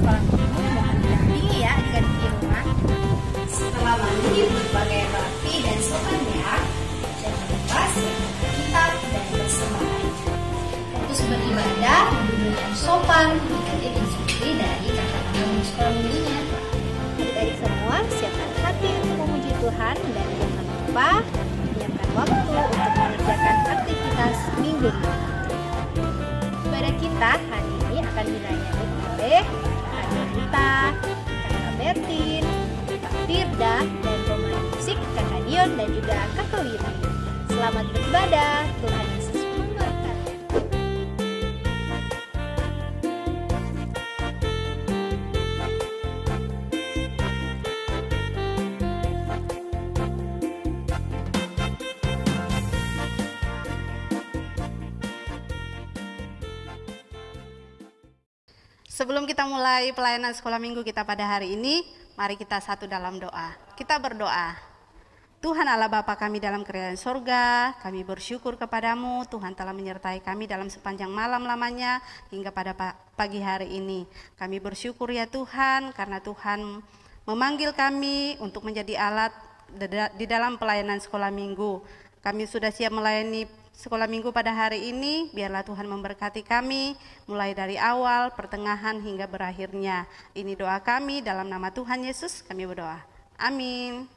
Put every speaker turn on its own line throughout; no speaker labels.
sekolah minggu mohon didampingi ya adik-adik di rumah.
Setelah mandi berbagai rapi dan sopan ya. Jangan lupa siapkan kitab dan bersemayam. Fokus beribadah duduk yang sopan, adik-adik diikuti dari kata-kata sekolah minggunya.
Adik-adik semua siapkan hati untuk memuji Tuhan dan jangan lupa menyiapkan waktu untuk mengerjakan aktivitas minggu ini. Ibadah kita hari ini akan dilayani oleh Kak Rita, Kakak Bertin, Kak Firda, dan pemain musik Kakak Dion dan juga Kakak Wiri. Selamat beribadah, Tuhan Yesus memberkati.
Sebelum kita mulai pelayanan sekolah minggu kita pada hari ini, mari kita satu dalam doa. Kita berdoa. Tuhan Allah Bapa kami dalam kerajaan sorga, kami bersyukur kepadamu, Tuhan telah menyertai kami dalam sepanjang malam lamanya hingga pada pagi hari ini. Kami bersyukur ya Tuhan, karena Tuhan memanggil kami untuk menjadi alat di dalam pelayanan sekolah minggu. Kami sudah siap melayani sekolah minggu pada hari ini, biarlah Tuhan memberkati kami mulai dari awal, pertengahan hingga berakhirnya. Ini doa kami dalam nama Tuhan Yesus kami berdoa. Amin.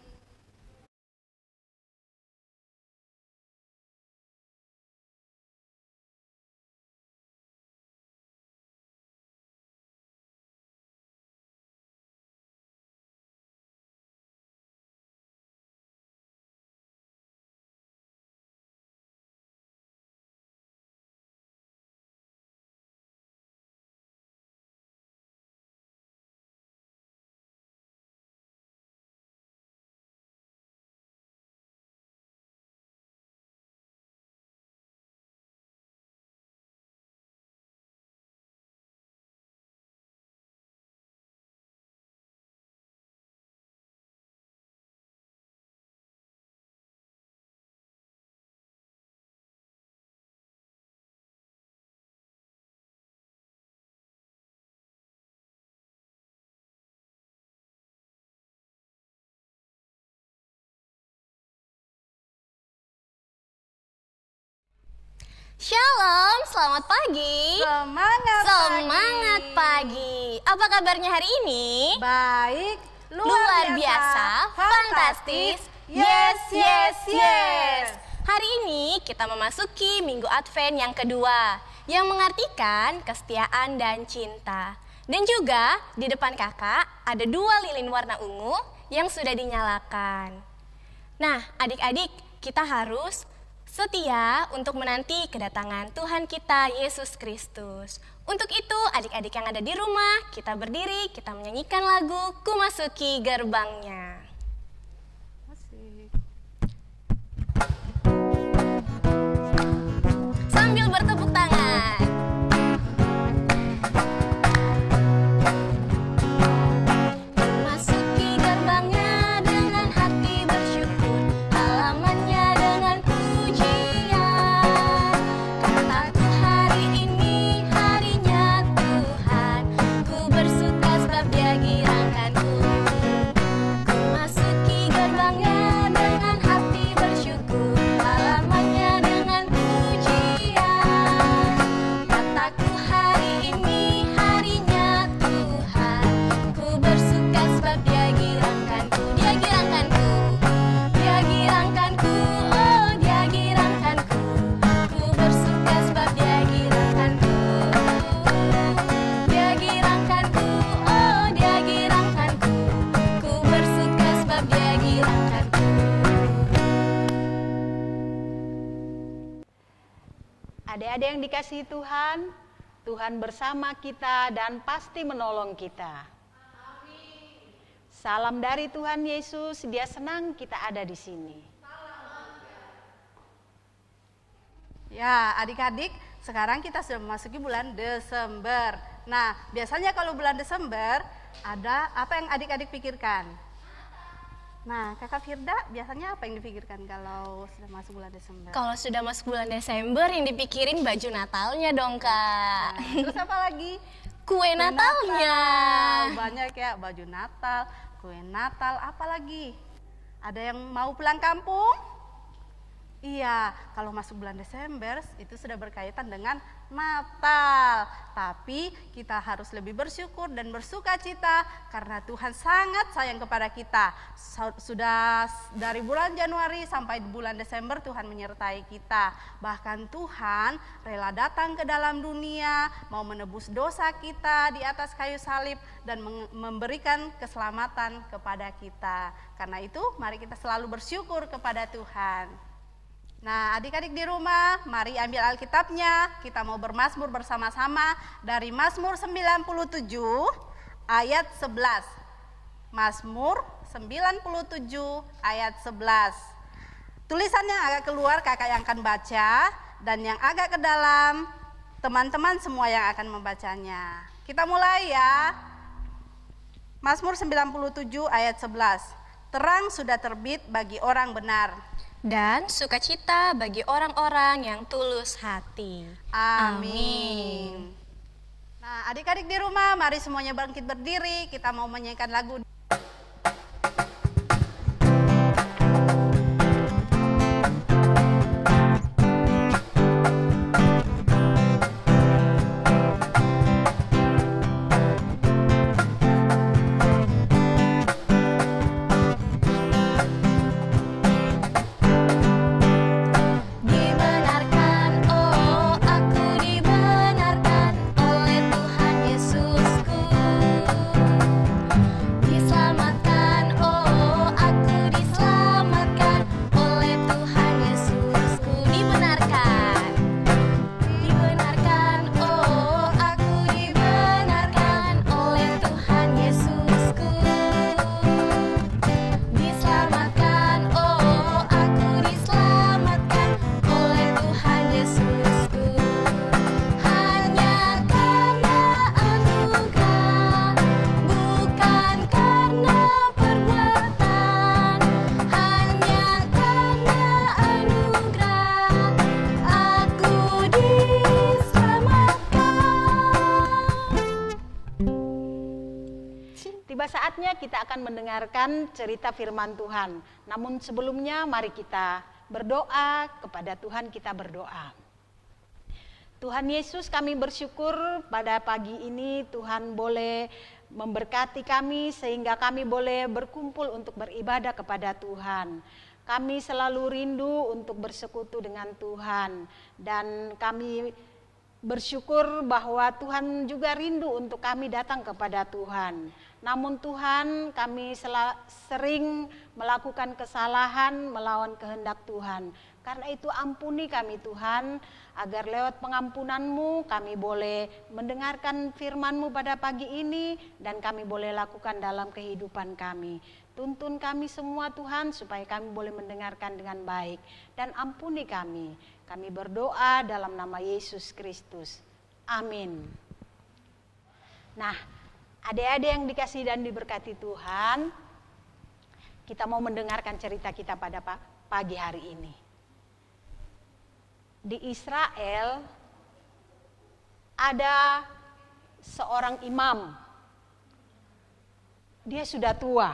Shalom, selamat pagi.
Semangat
pagi. Apa kabarnya hari ini?
Baik,
Luar biasa, fantastis. Yes, yes, yes. Hari ini kita memasuki Minggu Advent yang kedua, yang mengartikan kesetiaan dan cinta. Dan juga di depan kakak ada 2 lilin warna ungu yang sudah dinyalakan. Nah, adik-adik, kita harus setia untuk menanti kedatangan Tuhan kita Yesus Kristus. Untuk itu, adik-adik yang ada di rumah, kita berdiri, kita menyanyikan lagu Ku Masuki Gerbangnya. Sambil bertepuk tangan. Masuki gerbangnya dengan hati bersyukur, halamannya dengan pujian. Kataku hari ini harinya Tuhan, ku bersuka sebab Dia girangkanku. Ku masuki gerbangnya dengan hati bersyukur, halamannya dengan pujian. Kataku hari ini harinya Tuhan, ku bersuka sebab Dia girangkanku. Dia girangkanku, Dia girangkanku, oh Dia girangkanku. Ku bersuka sebab Dia girangkanku. Dia girangkanku, oh Dia girangkanku. Ku bersuka sebab Dia girangkanku.
Adik-adik yang dikasihi Tuhan, Tuhan bersama kita dan pasti menolong kita. Salam dari Tuhan Yesus, Dia senang kita ada di sini.
Ya, adik-adik, sekarang kita sudah memasuki bulan Desember. Nah, biasanya kalau bulan Desember ada apa yang adik-adik pikirkan? Nah, Kakak Firda biasanya apa yang dipikirkan kalau sudah masuk bulan Desember?
Kalau sudah masuk bulan Desember yang dipikirin baju Natalnya dong, Kak.
Nah, terus apa lagi?
Kue Natalnya.
kayak baju Natal, kue Natal, apalagi? Ada yang mau pulang kampung? Iya, kalau masuk bulan Desember itu sudah berkaitan dengan Natal. Tapi kita harus lebih bersyukur dan bersuka cita karena Tuhan sangat sayang kepada kita. Sudah dari bulan Januari sampai bulan Desember Tuhan menyertai kita. Bahkan Tuhan rela datang ke dalam dunia, mau menebus dosa kita di atas kayu salib dan memberikan keselamatan kepada kita. Karena itu mari kita selalu bersyukur kepada Tuhan. Nah, adik-adik di rumah, mari ambil Alkitabnya. Kita mau bermazmur bersama-sama dari Mazmur 97 ayat 11. Mazmur 97 ayat 11. Tulisannya agak keluar, kakak yang akan baca, dan yang agak ke dalam, teman-teman semua yang akan membacanya. Kita mulai ya. Mazmur 97 ayat 11. Terang sudah terbit bagi orang benar,
dan sukacita bagi orang-orang yang tulus hati.
Amin. Nah, adik-adik di rumah, mari semuanya bangkit berdiri. Kita mau menyanyikan lagu.
Saatnya kita akan mendengarkan cerita firman Tuhan. Namun sebelumnya mari kita berdoa kepada Tuhan, kita berdoa. Tuhan Yesus, kami bersyukur pada pagi ini Tuhan boleh memberkati kami sehingga kami boleh berkumpul untuk beribadah kepada Tuhan. Kami selalu rindu untuk bersekutu dengan Tuhan dan kami bersyukur bahwa Tuhan juga rindu untuk kami datang kepada Tuhan. Namun Tuhan, kami sering melakukan kesalahan melawan kehendak Tuhan. Karena itu ampuni kami Tuhan, agar lewat pengampunan-Mu kami boleh mendengarkan firman-Mu pada pagi ini dan kami boleh lakukan dalam kehidupan kami. Tuntun kami semua Tuhan supaya kami boleh mendengarkan dengan baik dan ampuni kami. Kami berdoa dalam nama Yesus Kristus. Amin. Nah, adik-adik yang dikasihi dan diberkati Tuhan, kita mau mendengarkan cerita kita pada pagi hari ini. Di Israel ada seorang imam. Dia sudah tua.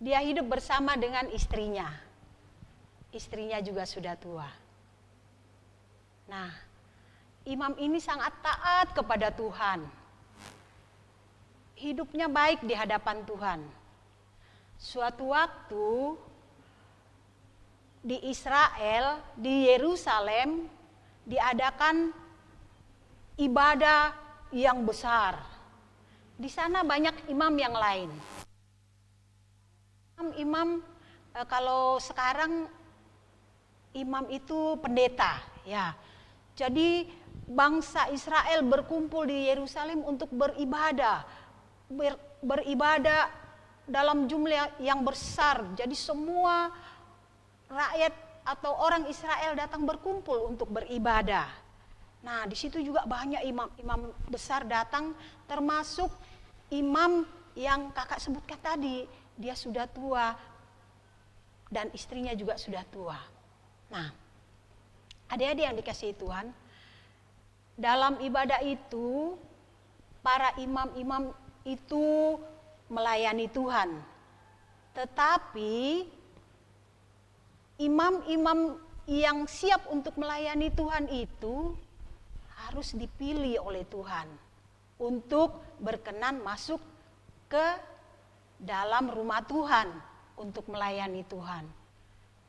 Dia hidup bersama dengan istrinya. Istrinya juga sudah tua. Nah, imam ini sangat taat kepada Tuhan. Hidupnya baik di hadapan Tuhan. Suatu waktu di Israel, di Yerusalem, diadakan ibadah yang besar. Di sana banyak imam yang lain. Imam, kalau sekarang imam itu pendeta, ya. Jadi bangsa Israel berkumpul di Yerusalem untuk beribadah. Beribadah dalam jumlah yang besar. Jadi semua rakyat atau orang Israel datang berkumpul untuk beribadah. Nah, di situ juga banyak imam besar datang, termasuk imam yang kakak sebutkan tadi. Dia sudah tua dan istrinya juga sudah tua. Nah, adik-adik yang dikasihi Tuhan, dalam ibadah itu para imam-imam itu melayani Tuhan. Tetapi imam-imam yang siap untuk melayani Tuhan itu harus dipilih oleh Tuhan untuk berkenan masuk ke dalam rumah Tuhan untuk melayani Tuhan.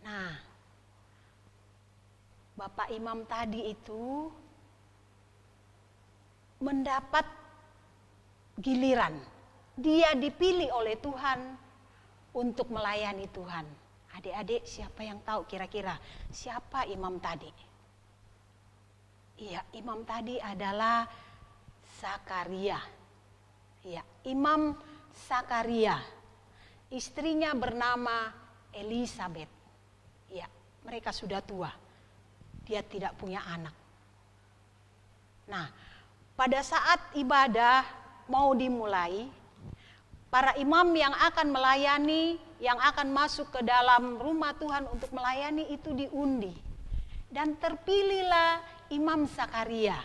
Nah, Bapak Imam tadi itu mendapat giliran. Dia dipilih oleh Tuhan untuk melayani Tuhan. Adik-adik, siapa yang tahu kira-kira siapa imam tadi? Iya, imam tadi adalah Zakaria. Iya, Imam Zakaria. Istrinya bernama Elisabeth. Iya, mereka sudah tua. Dia tidak punya anak. Nah, pada saat ibadah mau dimulai, para imam yang akan melayani, yang akan masuk ke dalam rumah Tuhan untuk melayani itu diundi. Dan terpilihlah Imam Zakaria.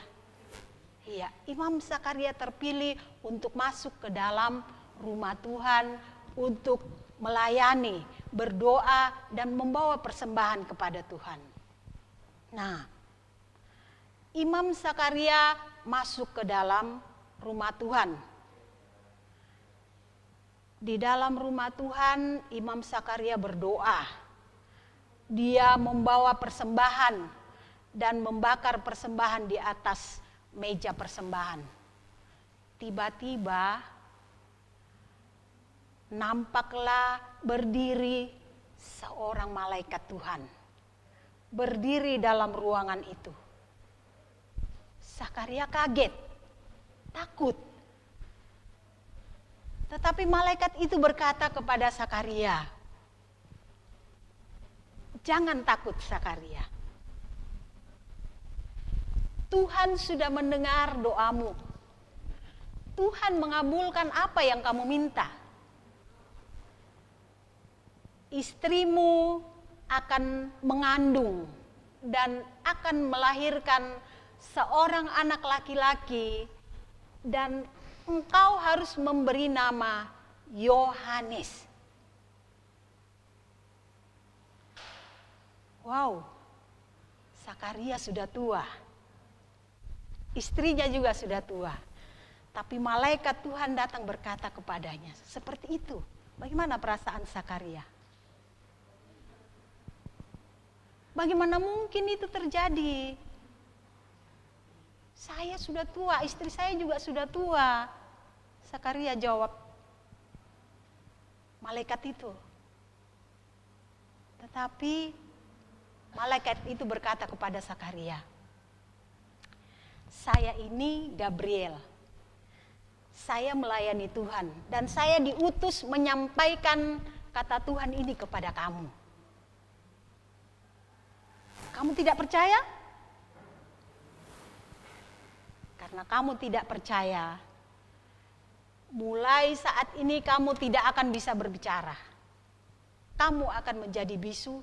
Iya, Imam Zakaria terpilih untuk masuk ke dalam rumah Tuhan untuk melayani, berdoa dan membawa persembahan kepada Tuhan. Nah, Imam Zakaria masuk ke dalam rumah Tuhan. Di dalam rumah Tuhan, Imam Zakaria berdoa. Dia membawa persembahan dan membakar persembahan di atas meja persembahan. Tiba-tiba nampaklah berdiri seorang malaikat Tuhan. Berdiri dalam ruangan itu. Zakaria kaget, takut. Tetapi malaikat itu berkata kepada Zakaria, "Jangan takut, Zakaria. Tuhan sudah mendengar doamu. Tuhan mengabulkan apa yang kamu minta. Istrimu akan mengandung dan akan melahirkan seorang anak laki-laki dan engkau harus memberi nama Yohanes." Wow, Zakaria sudah tua. Istrinya juga sudah tua. Tapi malaikat Tuhan datang berkata kepadanya, seperti itu. Bagaimana perasaan Zakaria? Bagaimana mungkin itu terjadi? Saya sudah tua, istri saya juga sudah tua. Zakaria jawab, malaikat itu. Tetapi malaikat itu berkata kepada Zakaria, "Saya ini Gabriel. Saya melayani Tuhan dan saya diutus menyampaikan kata Tuhan ini kepada kamu. Kamu tidak percaya? Karena kamu tidak percaya, mulai saat ini kamu tidak akan bisa berbicara. Kamu akan menjadi bisu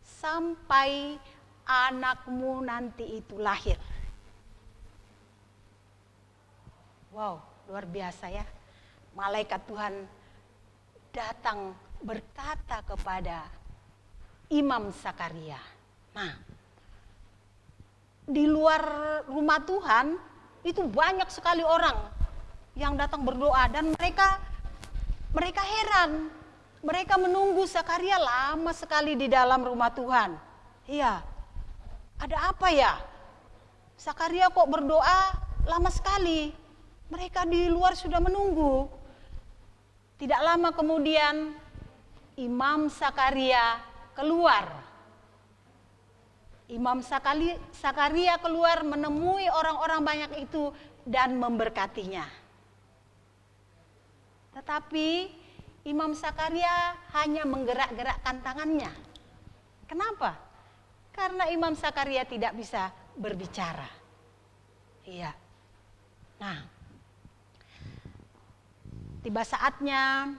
sampai anakmu nanti itu lahir." Wow, luar biasa ya. Malaikat Tuhan datang berkata kepada Imam Zakaria. Nah, di luar rumah Tuhan itu banyak sekali orang yang datang berdoa dan mereka heran. Mereka menunggu Zakaria lama sekali di dalam rumah Tuhan. Iya, ada apa ya? Zakaria kok berdoa lama sekali? Mereka di luar sudah menunggu. Tidak lama kemudian Imam Zakaria keluar. Imam Zakaria keluar menemui orang-orang banyak itu dan memberkatinya. Tetapi Imam Zakaria hanya menggerak-gerakkan tangannya. Kenapa? Karena Imam Zakaria tidak bisa berbicara. Iya. Nah, tiba saatnya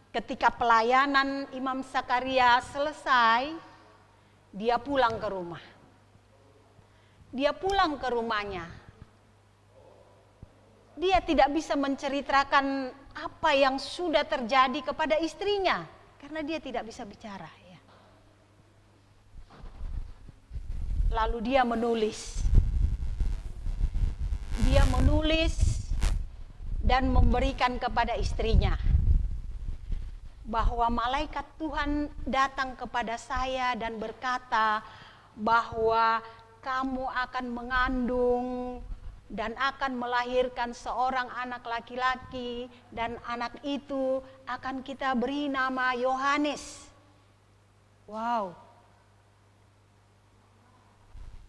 ketika pelayanan Imam Zakaria selesai, dia pulang ke rumah. Dia pulang ke rumahnya. dia tidak bisa menceritakan apa yang sudah terjadi kepada istrinya karena dia tidak bisa bicara. Ya. Lalu dia menulis. Dia menulis dan memberikan kepada istrinya bahwa malaikat Tuhan datang kepada saya dan berkata bahwa kamu akan mengandung dan akan melahirkan seorang anak laki-laki, dan anak itu akan kita beri nama Yohanes. Wow.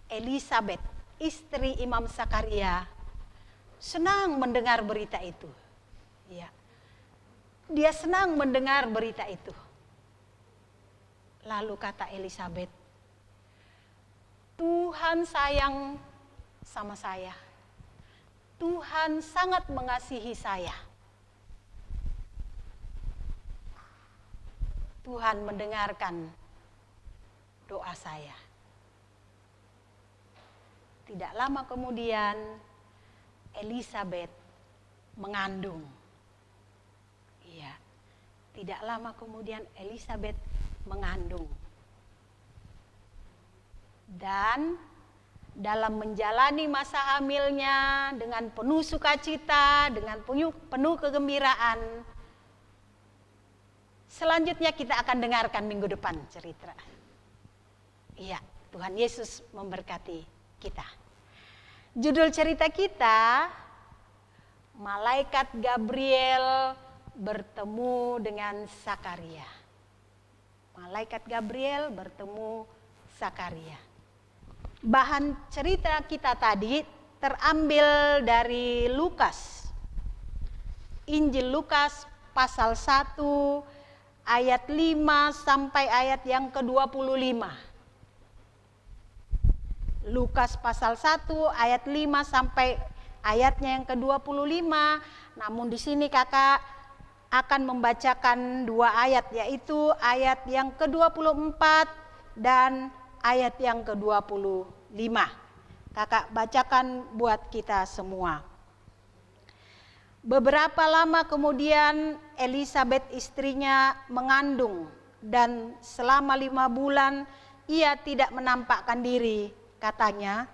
Elisabet, istri Imam Zakaria, senang mendengar berita itu. Ya. Dia senang mendengar berita itu. Lalu kata Elisabet, Tuhan sayang sama saya. Tuhan sangat mengasihi saya. Tuhan mendengarkan doa saya. Tidak lama kemudian Elisabet mengandung. Iya. Tidak lama kemudian Elisabet mengandung. Dan dalam menjalani masa hamilnya dengan penuh sukacita, dengan penuh kegembiraan. Selanjutnya kita akan dengarkan minggu depan cerita. Iya, Tuhan Yesus memberkati kita. Judul cerita kita, Malaikat Gabriel bertemu dengan Zakaria. Malaikat Gabriel bertemu Zakaria. Bahan cerita kita tadi terambil dari Lukas. Injil Lukas pasal 1 ayat 5 sampai ayat yang ke-25. Lukas pasal 1 ayat 5 sampai ayatnya yang ke-25. Namun di sini kakak akan membacakan 2 ayat, yaitu ayat yang ke-24 dan ayat yang ke-25. Kakak bacakan buat kita semua. Beberapa lama kemudian Elisabet istrinya mengandung dan selama 5 bulan ia tidak menampakkan diri. Katanya,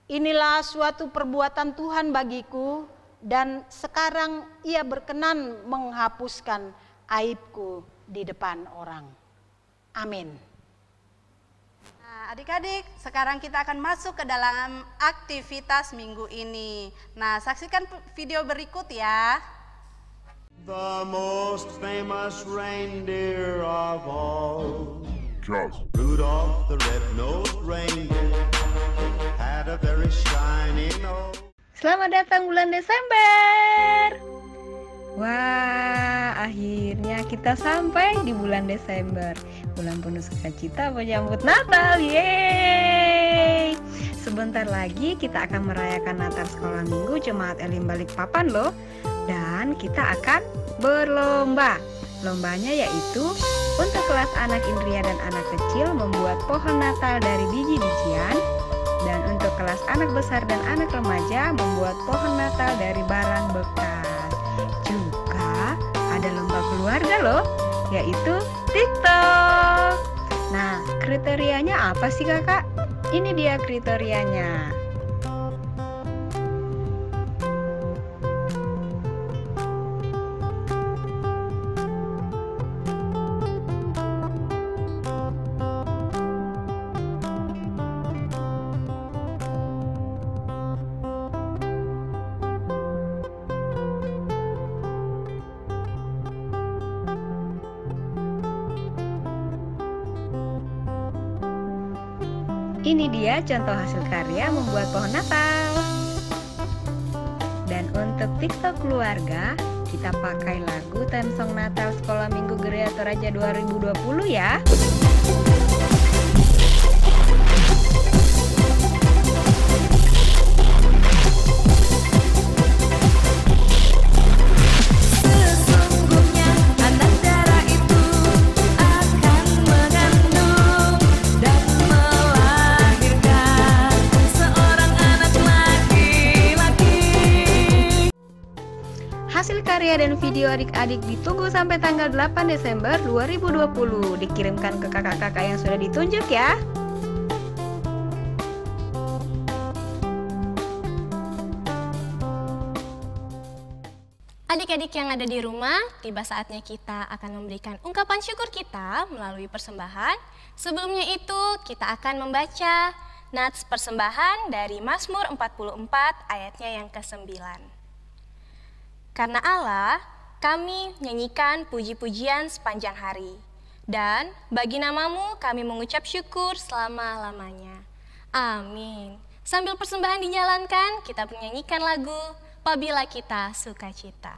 inilah suatu perbuatan Tuhan bagiku dan sekarang ia berkenan menghapuskan aibku di depan orang. Amin.
Nah, adik-adik, sekarang kita akan masuk ke dalam aktivitas minggu ini. Nah, saksikan video berikut ya.
The most famous reindeer of all, Rudolph the red-nosed reindeer, had a very shiny nose.
Selamat datang bulan Desember. Wah, akhirnya kita sampai di bulan Desember. Bulan penuh sukacita menyambut Natal. Yeay! Sebentar lagi kita akan merayakan Natal Sekolah Minggu Jemaat Elim Balikpapan loh. Dan kita akan berlomba. Lombanya yaitu untuk kelas anak Indria dan anak kecil membuat pohon Natal dari biji-bijian. Dan untuk kelas anak besar dan anak remaja membuat pohon Natal dari barang bekas. Juga ada lomba keluarga loh, yaitu TikTok. Nah, kriterianya apa sih kakak? Ini dia kriterianya. Ini dia contoh hasil karya membuat pohon Natal. Dan untuk TikTok keluarga, kita pakai lagu theme song Natal Sekolah Minggu Gereja Toraja 2020 ya. Hasil karya dan video adik-adik ditunggu sampai tanggal 8 Desember 2020. Dikirimkan ke kakak-kakak yang sudah ditunjuk ya.
Adik-adik yang ada di rumah, tiba saatnya kita akan memberikan ungkapan syukur kita melalui persembahan. Sebelumnya itu, kita akan membaca nats persembahan dari Mazmur 44 ayatnya yang ke-9. Karena Allah, kami nyanyikan puji-pujian sepanjang hari. Dan bagi namamu kami mengucap syukur selama-lamanya. Amin. Sambil persembahan dijalankan, kita menyanyikan lagu Apabila Kita Sukacita.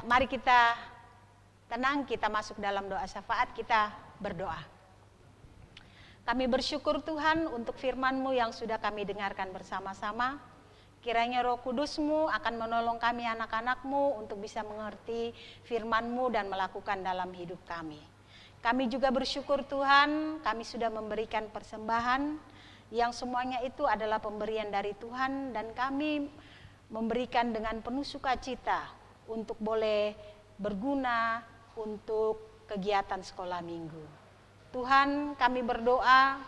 Mari kita tenang, kita masuk dalam doa syafaat, kita berdoa. Kami bersyukur Tuhan untuk firman-Mu yang sudah kami dengarkan bersama-sama. Kiranya Roh Kudus-Mu akan menolong kami anak-anak-Mu untuk bisa mengerti firman-Mu dan melakukan dalam hidup kami. Kami juga bersyukur Tuhan, kami sudah memberikan persembahan yang semuanya itu adalah pemberian dari Tuhan dan kami memberikan dengan penuh sukacita untuk boleh berguna untuk kegiatan sekolah minggu. Tuhan, kami berdoa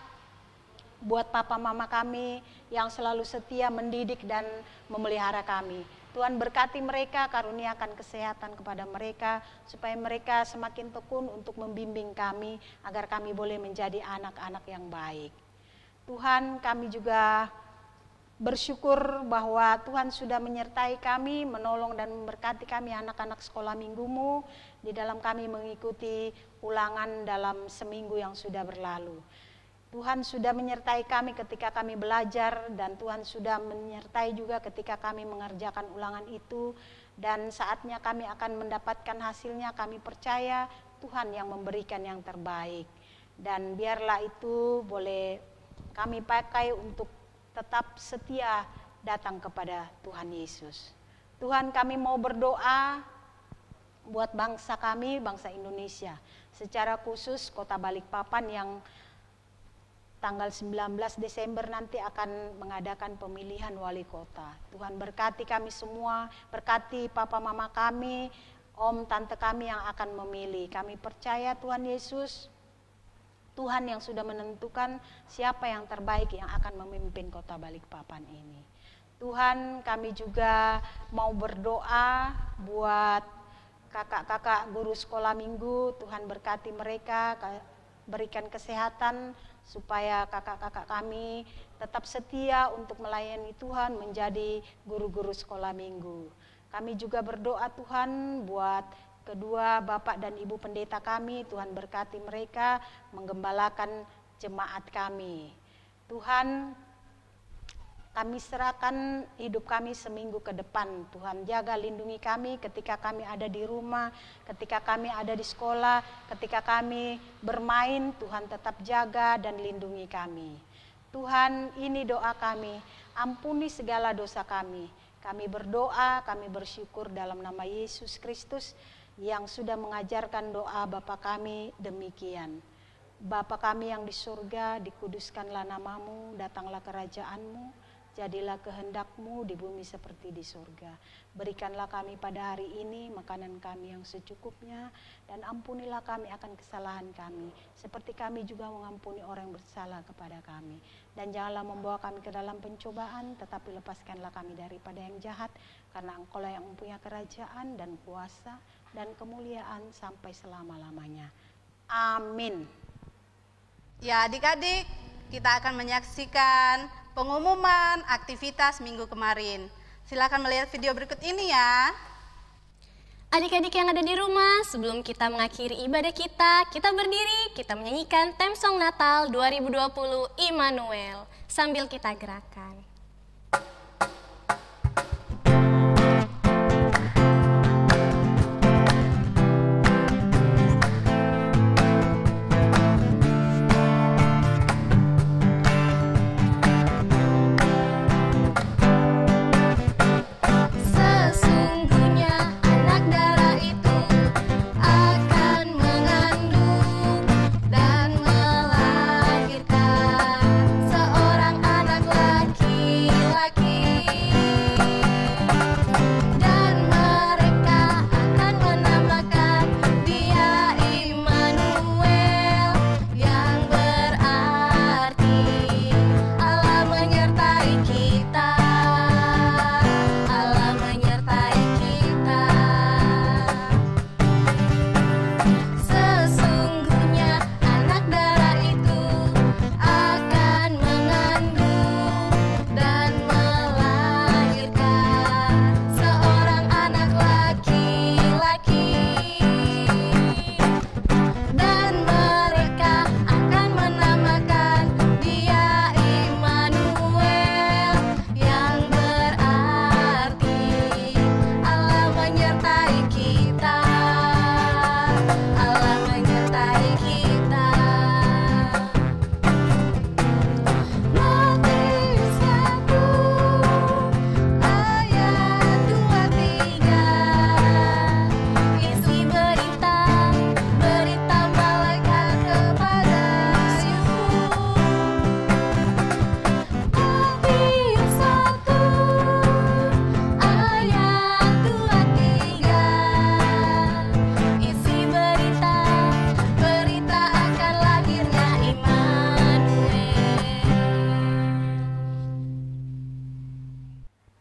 buat papa mama kami yang selalu setia mendidik dan memelihara kami. Tuhan berkati mereka, karuniakan kesehatan kepada mereka, supaya mereka semakin tekun untuk membimbing kami, agar kami boleh menjadi anak-anak yang baik. Tuhan, kami juga bersyukur bahwa Tuhan sudah menyertai kami, menolong dan memberkati kami anak-anak sekolah minggu-Mu di dalam kami mengikuti ulangan dalam seminggu yang sudah berlalu. Tuhan sudah menyertai kami ketika kami belajar dan Tuhan sudah menyertai juga ketika kami mengerjakan ulangan itu dan saatnya kami akan mendapatkan hasilnya. Kami percaya Tuhan yang memberikan yang terbaik dan biarlah itu boleh kami pakai untuk tetap setia datang kepada Tuhan Yesus. Tuhan, kami mau berdoa buat bangsa kami, bangsa Indonesia. Secara khusus Kota Balikpapan yang tanggal 19 Desember nanti akan mengadakan pemilihan wali kota. Tuhan berkati kami semua, berkati papa mama kami, om tante kami yang akan memilih. Kami percaya Tuhan Yesus, Tuhan yang sudah menentukan siapa yang terbaik yang akan memimpin Kota Balikpapan ini. Tuhan, kami juga mau berdoa buat kakak-kakak guru sekolah minggu. Tuhan berkati mereka, berikan kesehatan supaya kakak-kakak kami tetap setia untuk melayani Tuhan menjadi guru-guru sekolah minggu. Kami juga berdoa Tuhan buat kedua bapak dan ibu pendeta kami, Tuhan berkati mereka menggembalakan jemaat kami. Tuhan, kami serahkan hidup kami seminggu ke depan. Tuhan jaga lindungi kami ketika kami ada di rumah, ketika kami ada di sekolah, ketika kami bermain, Tuhan tetap jaga dan lindungi kami. Tuhan, ini doa kami, ampuni segala dosa kami. Kami berdoa, kami bersyukur dalam nama Yesus Kristus yang sudah mengajarkan doa Bapa kami demikian. Bapa kami yang di surga, dikuduskanlah namamu, datanglah kerajaanmu, jadilah kehendak-Mu di bumi seperti di surga. Berikanlah kami pada hari ini makanan kami yang secukupnya, dan ampunilah kami akan kesalahan kami, seperti kami juga mengampuni orang yang bersalah kepada kami. Dan janganlah membawa kami ke dalam pencobaan, tetapi lepaskanlah kami daripada yang jahat, karena Engkau-lah yang mempunyai kerajaan dan kuasa dan kemuliaan sampai selama-lamanya. Amin.
Ya adik-adik, kita akan menyaksikan pengumuman aktivitas minggu kemarin. Silakan melihat video berikut ini ya.
Adik-adik yang ada di rumah, sebelum kita mengakhiri ibadah kita berdiri, kita menyanyikan theme song Natal 2020 Immanuel sambil kita gerakan.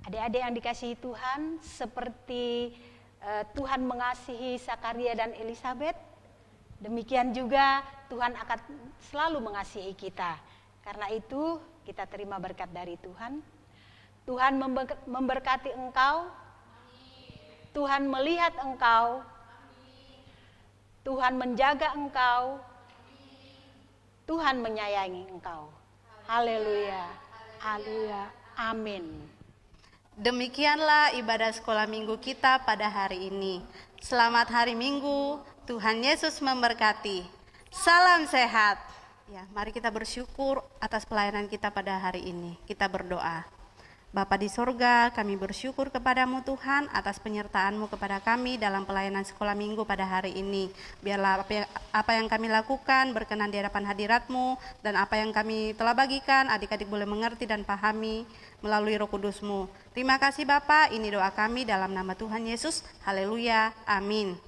Adik-adik yang dikasihi Tuhan, seperti Tuhan mengasihi Zakaria dan Elisabet, demikian juga Tuhan akan selalu mengasihi kita. Karena itu kita terima berkat dari Tuhan. Tuhan memberkati engkau. Tuhan melihat engkau. Tuhan menjaga engkau. Tuhan menyayangi engkau. Haleluya. Haleluya. Amin.
Demikianlah ibadah sekolah minggu kita pada hari ini. Selamat hari Minggu, Tuhan Yesus memberkati. Salam sehat. Ya, mari kita bersyukur atas pelayanan kita pada hari ini. Kita berdoa. Bapa di sorga, kami bersyukur kepadamu Tuhan atas penyertaan-Mu kepada kami dalam pelayanan sekolah minggu pada hari ini. Biarlah apa yang kami lakukan berkenan di hadapan hadirat-Mu, dan apa yang kami telah bagikan adik-adik boleh mengerti dan pahami melalui Roh Kudus-Mu. Terima kasih Bapa, ini doa kami dalam nama Tuhan Yesus. Haleluya, amin.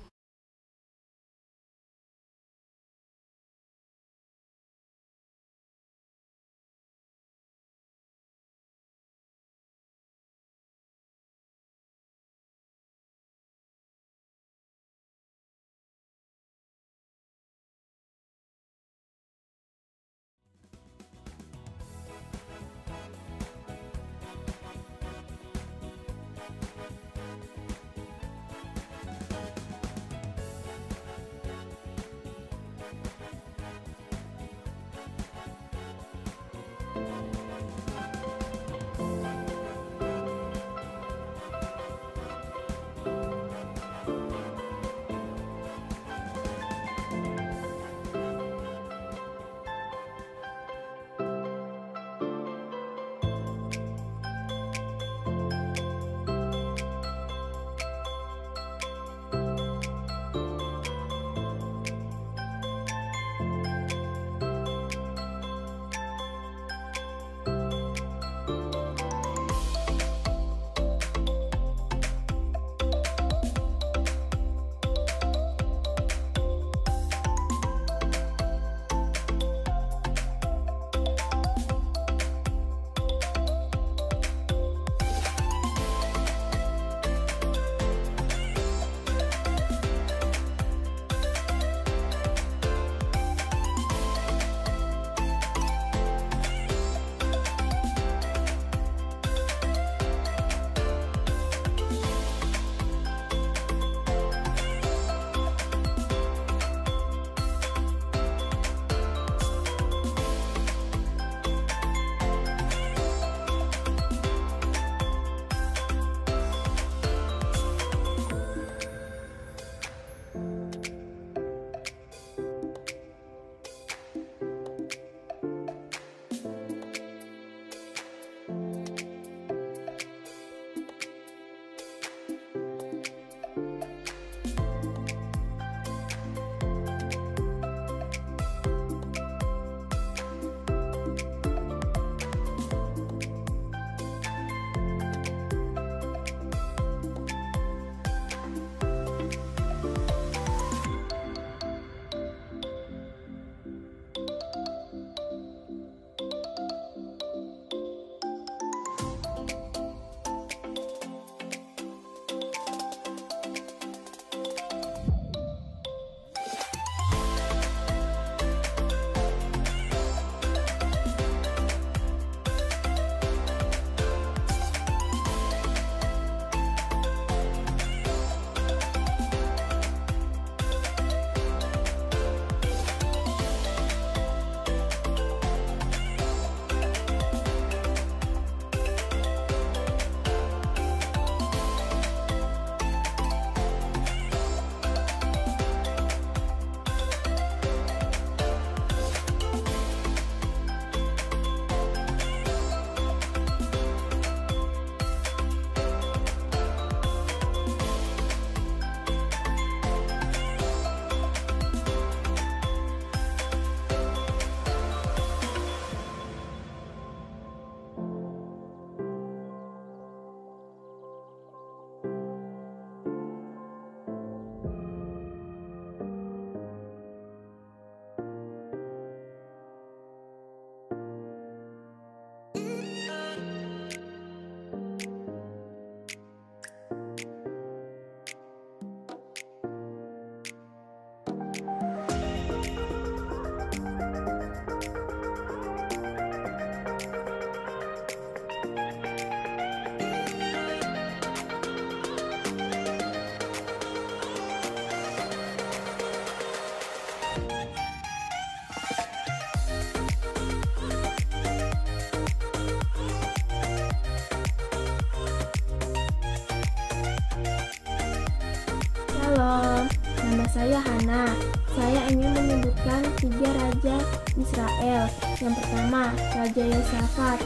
saya Hana. Saya ingin menyebutkan 3 raja Israel. Yang pertama, Raja Yosafat.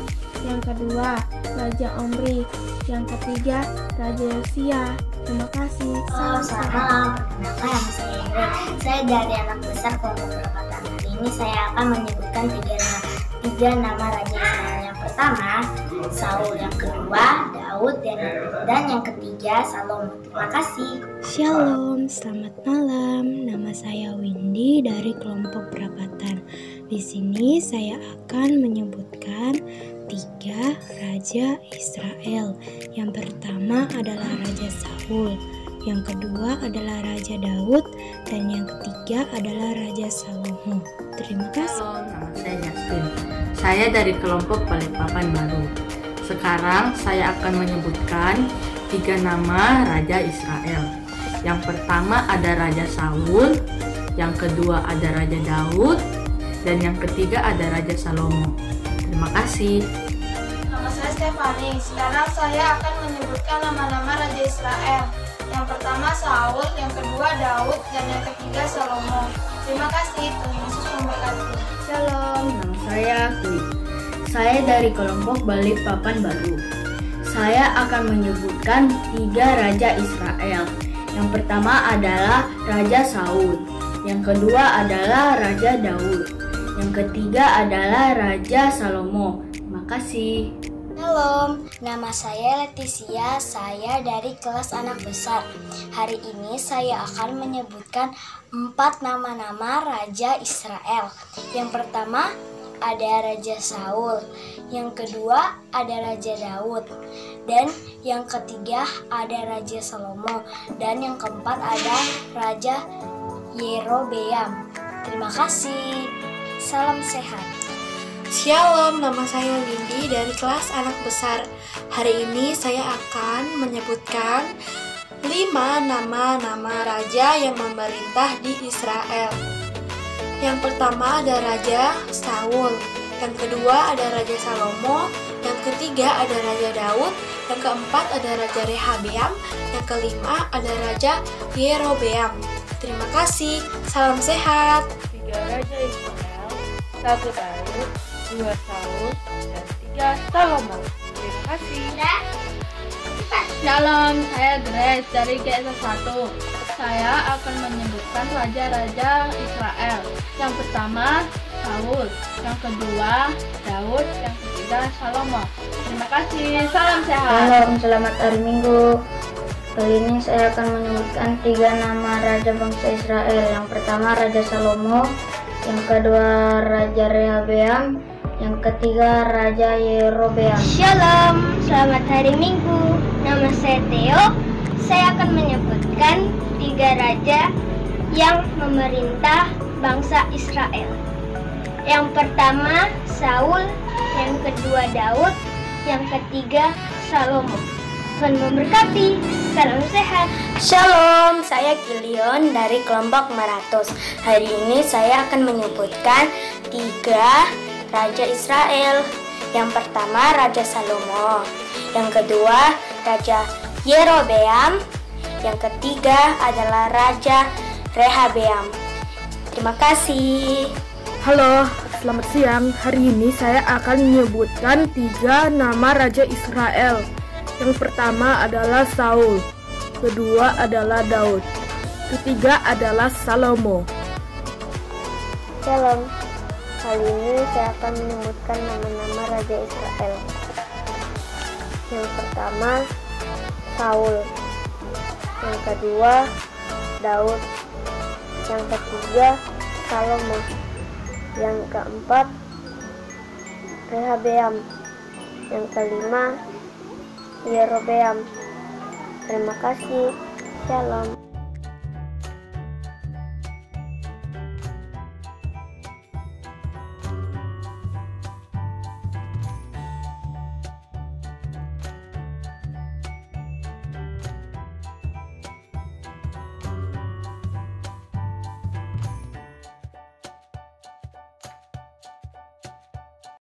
Yang kedua, Raja Omri. Yang ketiga, Raja Yosia. Terima kasih.
Selamat malam. Nama saya Ingrid. Saya dari anak besar kelompok perapatan. Hari ini saya akan menyebutkan tiga nama Raja Israel. Yang pertama, Saul. Yang kedua, Daud. Dan yang ketiga, Salomo. Terima kasih.
Shalom, selamat malam. Nama saya Windy dari kelompok perapatan. Di sini saya akan menyebutkan 3 raja Israel. Yang pertama adalah Raja Saul, yang kedua adalah Raja Daud, dan yang ketiga adalah Raja Salomo. Terima kasih.
Halo, nama saya Justin. Saya dari kelompok Balikpapan Baru. Sekarang saya akan menyebutkan 3 nama Raja Israel. Yang pertama ada Raja Saul, yang kedua ada Raja Daud, dan yang ketiga ada Raja Salomo. Terima kasih.
Nama saya Stefani. Sekarang saya akan menyebutkan nama-nama Raja Israel. Yang pertama Saul, yang kedua Daud, dan yang ketiga Salomo. Terima kasih. Tuhan Yesus memberkati.
Shalom, nama saya Kui. Saya dari kelompok Balikpapan Baru. Saya akan menyebutkan 3 raja Israel. Yang pertama adalah Raja Saul, yang kedua adalah Raja Daud, yang ketiga adalah Raja Salomo. Terima kasih.
Shalom, nama saya Leticia, saya dari kelas anak besar. Hari ini saya akan menyebutkan 4 nama-nama Raja Israel. Yang pertama ada Raja Saul, yang kedua ada Raja Daud, dan yang ketiga ada Raja Salomo, dan yang keempat ada Raja Yerobeam. Terima kasih. Salam sehat.
Shalom, nama saya Windy dari kelas anak besar. Hari ini saya akan menyebutkan 5 nama-nama raja yang memerintah di Israel. Yang pertama ada Raja Saul, yang kedua ada Raja Salomo, yang ketiga ada Raja Daud, yang keempat ada Raja Rehabeam, yang kelima ada Raja Yerobeam. Terima kasih. Salam sehat.
3 raja Israel, 1 Daud, 2 Saul, dan 3 Salomo. Terima kasih.
Shalom, saya Grace dari GS1. Saya akan menyebutkan raja-raja Israel. Yang pertama Saul, yang kedua Daud, yang ketiga Salomo. Terima kasih. Salam sehat.
Shalom, selamat hari Minggu. Kali ini saya akan menyebutkan 3 nama raja bangsa Israel. Yang pertama Raja Salomo, yang kedua Raja Rehabeam, yang ketiga Raja Yerobeam.
Shalom, selamat hari Minggu. Nama saya Theo. Saya akan menyebutkan 3 raja yang memerintah bangsa Israel. Yang pertama Saul, yang kedua Daud, yang ketiga Salomo. Tuhan memberkati. Salam sehat.
Shalom, saya Kilion dari kelompok Meratus. Hari ini saya akan menyebutkan 3 raja Israel. Yang pertama Raja Salomo, yang kedua Raja Yerobeam, yang ketiga adalah Raja Rehabeam. Terima kasih.
Halo, selamat siang. Hari ini saya akan menyebutkan 3 nama Raja Israel. Yang pertama adalah Saul, kedua adalah Daud, ketiga adalah Salomo.
Shalom, kali ini saya akan menyebutkan nama-nama Raja Israel. Yang pertama Saul, yang kedua Daud, yang ketiga Salomo, yang keempat Rehabeam, yang kelima Yerobeam. Terima kasih. Shalom.